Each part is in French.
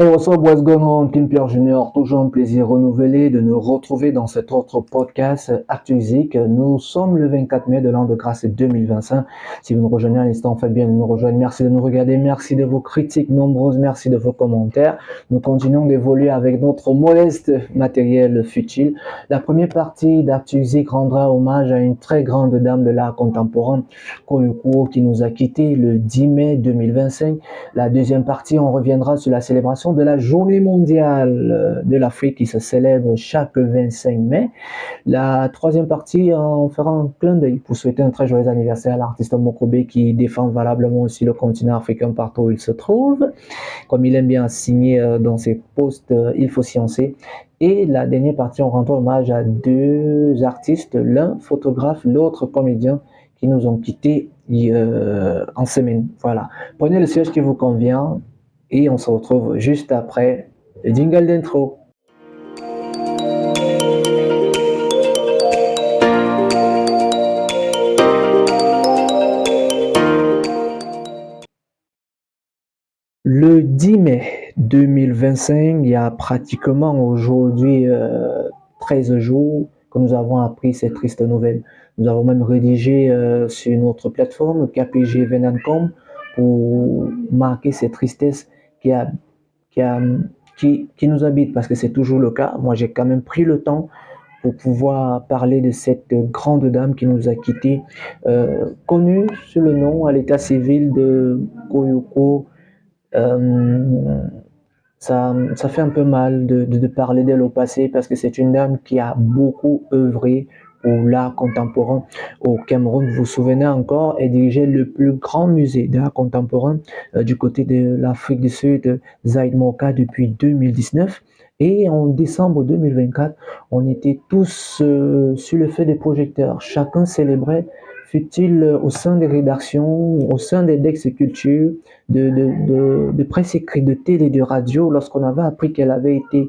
Et what's up, what's going on, Team Pierre Junior? Toujours un plaisir renouvelé de nous retrouver dans cet autre podcast Actumusique. Nous sommes le 24 mai de l'an de grâce 2025. Si vous nous rejoignez à l'instant, faites bien de nous rejoindre. Merci de nous regarder. Merci de vos critiques nombreuses. Merci de vos commentaires. Nous continuons d'évoluer avec notre modeste matériel futile. La première partie d'Actumusique rendra hommage à une très grande dame de l'art contemporain, Koyoko, qui nous a quittés le 10 mai 2025. La deuxième partie, on reviendra sur la célébration de la Journée mondiale de l'Afrique qui se célèbre chaque 25 mai. La troisième partie, on fera un clin d'œil pour souhaiter un très joyeux anniversaire à l'artiste Mokobe qui défend valablement aussi le continent africain partout où il se trouve. Comme il aime bien signer dans ses posts, il faut sciencer. Et la dernière partie, on rend hommage à deux artistes, l'un photographe, l'autre comédien, qui nous ont quittés en semaine. Voilà. Prenez le siège qui vous convient et on se retrouve juste après le jingle d'intro. Le 10 mai 2025, il y a pratiquement aujourd'hui 13 jours que nous avons appris cette triste nouvelle. Nous avons même rédigé sur notre plateforme KPG Venancom pour marquer cette tristesse qui, a, qui, a, qui nous habite parce que c'est toujours le cas. Moi, j'ai quand même pris le temps pour pouvoir parler de cette grande dame qui nous a quittés, connue sous le nom à l'état civil de Koyoko. Euh, ça fait un peu mal de parler d'elle au passé parce que c'est une dame qui a beaucoup œuvré pour l'art contemporain au Cameroun. Vous vous souvenez encore, elle dirigeait le plus grand musée d'art contemporain du côté de l'Afrique du Sud, Zaïd Moka, depuis 2019. Et en décembre 2024, on était tous sur le feu des projecteurs. Chacun célébrait, fut-il au sein des rédactions, au sein des Dex Culture, de presse écrite, de télé, de radio, lorsqu'on avait appris qu'elle avait été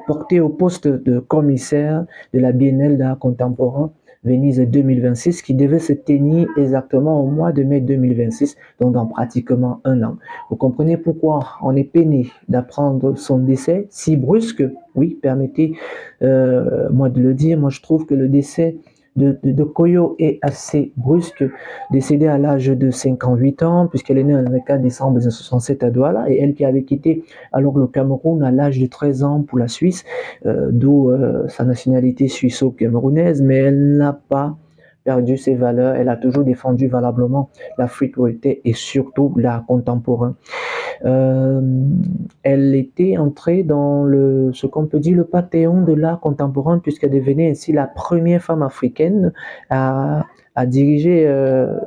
portée au poste de commissaire de la Biennale d'art contemporain Venise 2026, qui devait se tenir exactement au mois de mai 2026, donc dans pratiquement un an. Vous comprenez pourquoi on est peiné d'apprendre son décès si brusque. Oui, permettez-moi de le dire. Moi, je trouve que le décès de Koyo est assez brusque, décédée à l'âge de 58 ans, puisqu'elle est née le 24 décembre 1967 à Douala, et elle qui avait quitté alors le Cameroun à l'âge de 13 ans pour la Suisse, d'où sa nationalité suisse-camerounaise, mais elle n'a pas perdu ses valeurs, elle a toujours défendu valablement l'Afrique où elle était et surtout l'art contemporain. Euh, Elle était entrée dans ce qu'on peut dire le panthéon de l'art contemporain puisqu'elle devenait ainsi la première femme africaine à diriger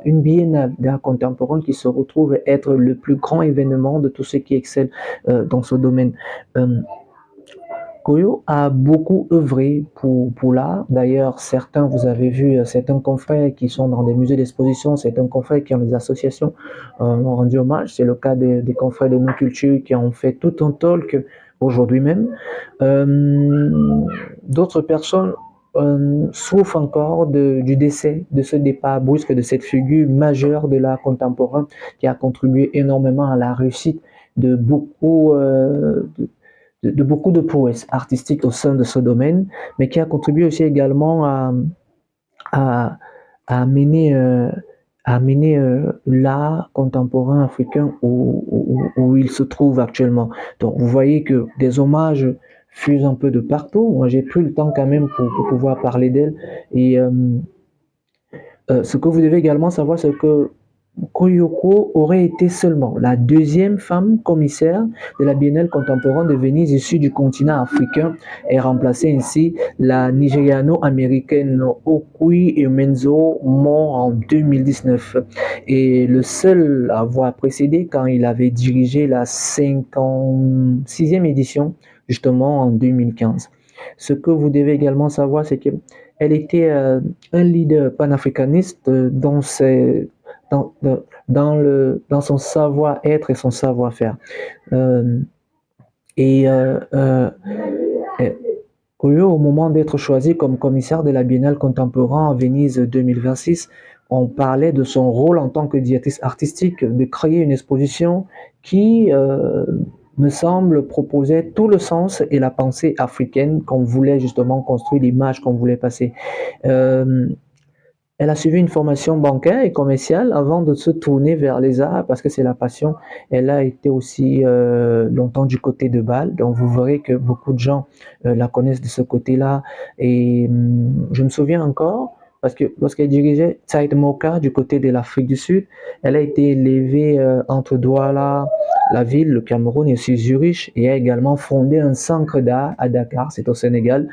une biennale d'art contemporain qui se retrouve être le plus grand événement de tous ceux qui excellent dans ce domaine. Koyo a beaucoup œuvré pour l'art. D'ailleurs, certains, vous avez vu, certains confrères qui sont dans des musées d'exposition, certains confrères qui ont des associations ont rendu hommage. C'est le cas des confrères de nos cultures qui ont fait tout un talk aujourd'hui même. D'autres personnes souffrent encore du décès, de ce départ brusque de cette figure majeure de l'art contemporain qui a contribué énormément à la réussite de beaucoup de prouesses artistiques au sein de ce domaine, mais qui a contribué aussi également à, à amener, l'art contemporain africain où il se trouve actuellement. Donc vous voyez que des hommages fusent un peu de partout. Moi j'ai pris le temps quand même pour pouvoir parler d'elle. Et ce que vous devez également savoir, c'est que Koyoko aurait été seulement la deuxième femme commissaire de la Biennale contemporaine de Venise issue du continent africain et remplaçait ainsi la nigériano-américaine Okui Emenzo, mort en 2019. Et le seul à avoir précédé quand il avait dirigé la 56e édition, justement en 2015. Ce que vous devez également savoir, c'est qu'elle était un leader panafricaniste dans, dans son savoir-être et son savoir-faire. Euh, et au moment d'être choisi comme commissaire de la Biennale contemporaine à Venise 2026, on parlait de son rôle en tant que directrice artistique, de créer une exposition qui me semble, proposait tout le sens et la pensée africaine qu'on voulait justement construire, l'image qu'on voulait passer. Euh, Elle a suivi une formation bancaire et commerciale avant de se tourner vers les arts parce que c'est la passion. Elle a été aussi longtemps du côté de Bâle, donc vous verrez que beaucoup de gens la connaissent de ce côté-là. Et je me souviens encore, parce que lorsqu'elle dirigeait Tsaïd Moka du côté de l'Afrique du Sud, elle a été élevée entre Douala, la ville, le Cameroun et aussi Zurich, et a également fondé un centre d'art à Dakar, c'est au Sénégal.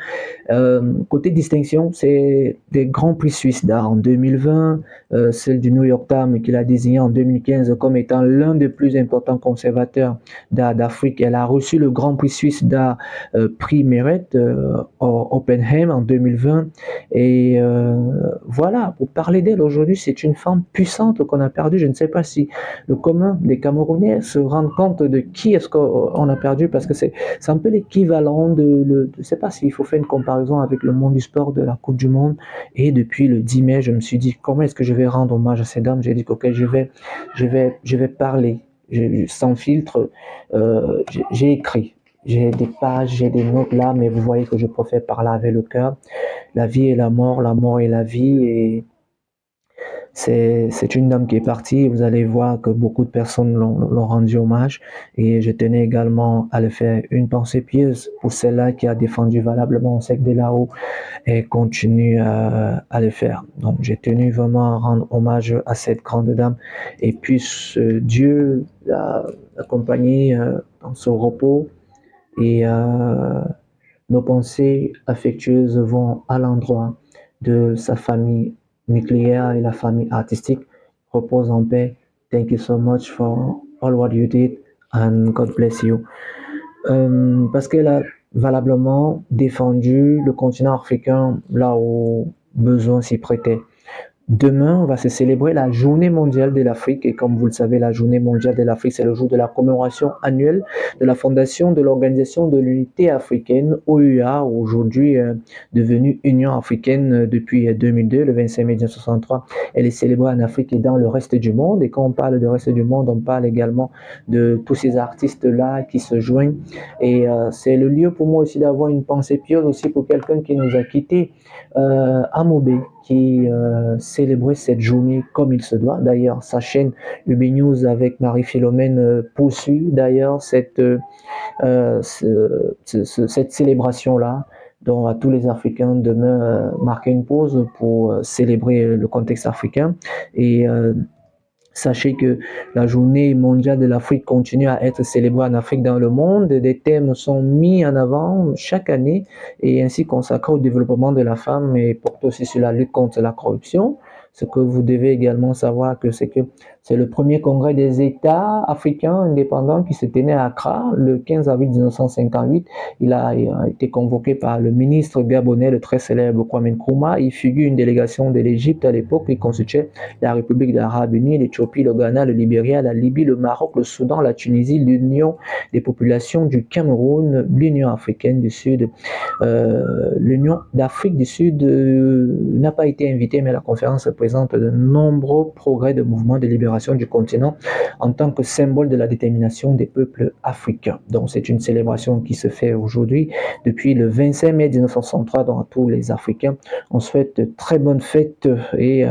Côté distinction, c'est des grands prix suisses d'art en 2020, celle du New York Times qui l'a désigné en 2015 comme étant l'un des plus importants conservateurs d'art d'Afrique. Elle a reçu le grand prix suisse d'art prix Merit Oppenheim en 2020. Et voilà, pour parler d'elle aujourd'hui, c'est une femme puissante qu'on a perdue. Je ne sais pas si le commun des Camerounais se rend compte de qui est-ce qu'on a perdu parce que c'est un peu l'équivalent je ne sais pas s'il faut faire une comparaison avec le monde du sport de la Coupe du Monde. Et depuis le 10 mai, je me suis dit, comment est-ce que je vais rendre hommage à ces dames? J'ai dit, ok, je vais parler sans filtre. J'ai écrit. J'ai des pages, j'ai des notes là, mais vous voyez que je préfère parler avec le cœur. La vie et la mort et la vie. Et c'est une dame qui est partie. Vous allez voir que beaucoup de personnes l'ont rendu hommage. Et je tenais également à le faire une pensée pieuse pour celle-là qui a défendu valablement Sec de là-haut et continue à le faire. Donc j'ai tenu vraiment à rendre hommage à cette grande dame. Et puisse Dieu l'accompagner dans son repos. Et nos pensées affectueuses vont à l'endroit de sa famille nucléaire et la famille artistique. Repose en paix. Thank you so much for all what you did and God bless you. Parce qu'elle a valablement défendu le continent africain là où besoin s'y prêtait. Demain, on va se célébrer la Journée mondiale de l'Afrique. Et comme vous le savez, la Journée mondiale de l'Afrique, c'est le jour de la commémoration annuelle de la fondation de l'Organisation de l'Unité africaine, OUA, aujourd'hui devenue Union africaine depuis 2002, le 25 mai 1963. Elle est célébrée en Afrique et dans le reste du monde. Et quand on parle de reste du monde, on parle également de tous ces artistes-là qui se joignent. Et c'est le lieu pour moi aussi d'avoir une pensée pieuse aussi pour quelqu'un qui nous a quittés, Amobé, qui célébrait cette journée comme il se doit. D'ailleurs, sa chaîne UB News avec Marie-Philomène poursuit d'ailleurs cette célébration-là. Donc à tous les Africains demain marquer une pause pour célébrer le contexte africain. Et sachez que la journée mondiale de l'Afrique continue à être célébrée en Afrique dans le monde. Des thèmes sont mis en avant chaque année et ainsi consacrés au développement de la femme et portent aussi sur la lutte contre la corruption. Ce que vous devez également savoir c'est que c'est le premier congrès des États africains indépendants qui se tenait à Accra le 15 avril 1958. Il a été convoqué par le ministre gabonais, le très célèbre Kwame Nkrumah. Il figure une délégation de l'Égypte à l'époque qui constituait la République d'Arabes Unis, l'Éthiopie, le Ghana, le Libéria, la Libye, le Maroc, le Soudan, la Tunisie, l'Union des populations du Cameroun, l'Union africaine du Sud. L'Union d'Afrique du Sud n'a pas été invitée, mais la conférence présente de nombreux progrès de mouvement de libération du continent en tant que symbole de la détermination des peuples africains. Donc c'est une célébration qui se fait aujourd'hui depuis le 25 mai 1963 dans tous les Africains. On souhaite de très bonnes fêtes et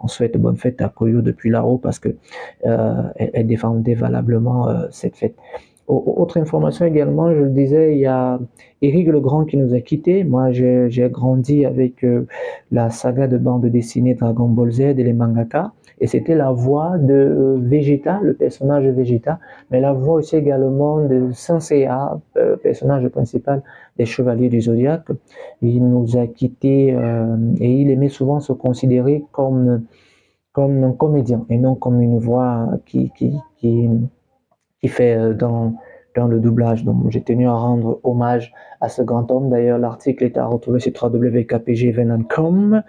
on souhaite bonne fête à Koyo depuis là-haut parce que elle défendait valablement cette fête. Autre information également, je le disais, il y a Éric Legrand qui nous a quittés. Moi, j'ai grandi avec la saga de bande dessinée Dragon Ball Z et les mangaka. Et c'était la voix de Vegeta, le personnage Vegeta, mais la voix aussi également de Saint Seiya, personnage principal des Chevaliers du Zodiaque. Il nous a quittés et il aimait souvent se considérer comme un comédien et non comme une voix qui fait dans le doublage. Donc, j'ai tenu à rendre hommage à ce grand homme. D'ailleurs, l'article est à retrouver sur www.kpgvenan.com.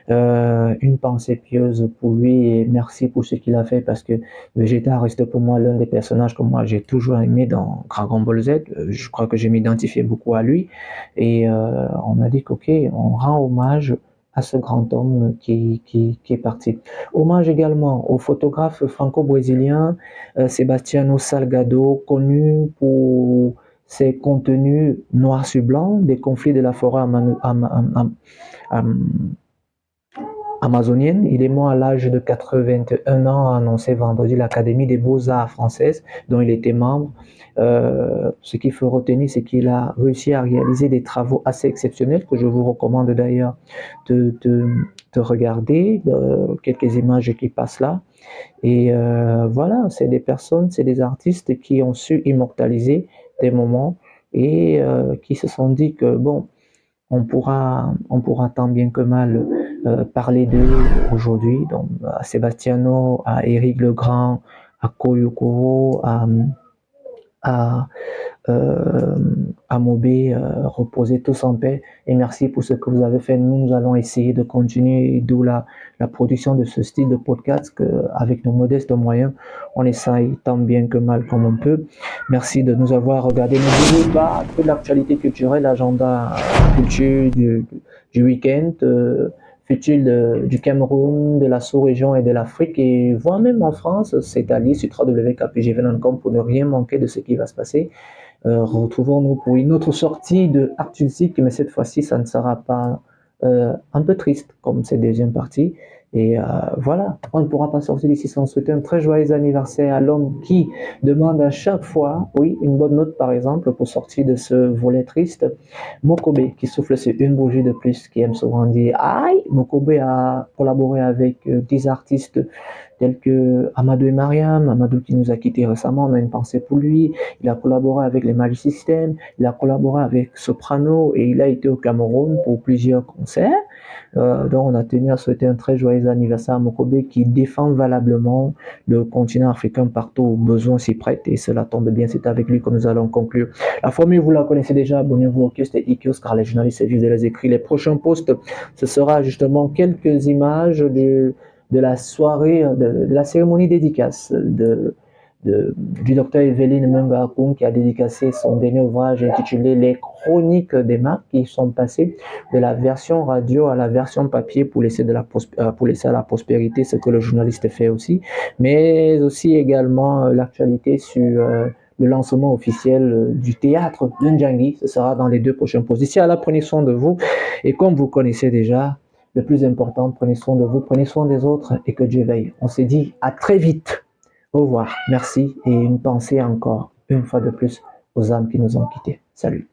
Une pensée pieuse pour lui et merci pour ce qu'il a fait parce que Vegeta reste pour moi l'un des personnages que moi j'ai toujours aimé dans Dragon Ball Z. Je crois que j'ai m'identifié beaucoup à lui et on a dit qu'ok, on rend hommage à ce grand homme qui est parti. Hommage également au photographe franco-brésilien Sebastiano Salgado, connu pour ses contenus noir sur blanc des conflits de la forêt amazonienne. Il est mort à l'âge de 81 ans, a annoncé vendredi l'Académie des Beaux-Arts française, dont il était membre. Ce qu'il faut retenir, c'est qu'il a réussi à réaliser des travaux assez exceptionnels, que je vous recommande d'ailleurs de regarder, quelques images qui passent là. Et voilà, c'est des personnes, c'est des artistes qui ont su immortaliser des moments et qui se sont dit que, bon, on pourra tant bien que mal parler d'eux aujourd'hui. Donc, à Sebastiano, à Éric Legrand, à Koyokoro, à euh, Mobé, reposez tous en paix et merci pour ce que vous avez fait. Nous allons essayer de continuer, d'où la production de ce style de podcast avec nos modestes moyens, on essaye tant bien que mal comme on peut. Merci de nous avoir regardé. N'oubliez pas toute l'actualité culturelle, l'agenda culture du week-end, futur du Cameroun, de la sous-région et de l'Afrique et voire même en France, c'est à lire sur www.kpgv.com pour ne rien manquer de ce qui va se passer. Retrouvons-nous pour une autre sortie de Artulsic, mais cette fois-ci, ça ne sera pas un peu triste comme cette deuxième partie. Et voilà, on ne pourra pas sortir d'ici sans souhaiter un très joyeux anniversaire à l'homme qui demande à chaque fois, oui, une bonne note par exemple, pour sortir de ce volet triste. Mokobe, qui souffle sur une bougie de plus, qui aime souvent dire aïe. Mokobe a collaboré avec 10 artistes tels que Amadou et Mariam, Amadou qui nous a quittés récemment, on a une pensée pour lui. Il a collaboré avec les Magic System, il a collaboré avec Soprano et il a été au Cameroun pour plusieurs concerts. Donc on a tenu à souhaiter un très joyeux anniversaire à Mokobe qui défend valablement le continent africain partout où besoin s'y prête et cela tombe bien, c'est avec lui que nous allons conclure. La formule, vous la connaissez déjà, abonnez-vous au kiosque et e-kiosque car les journalistes vivent de les écrits. Les prochains posts, ce sera justement quelques images de la soirée, de la cérémonie dédicace du docteur Evelyne Mengakoum qui a dédicacé son dernier ouvrage intitulé Les Chroniques des marques qui sont passées de la version radio à la version papier pour laisser à la prospérité, ce que le journaliste fait aussi, mais aussi également l'actualité sur le lancement officiel du théâtre Ndjangi. Ce sera dans les 2 prochains posts. D'ici à là, prenez soin de vous et comme vous connaissez déjà, le plus important, prenez soin de vous, prenez soin des autres et que Dieu veille. On se dit à très vite. Au revoir, merci et une pensée encore, une fois de plus, aux âmes qui nous ont quittés. Salut.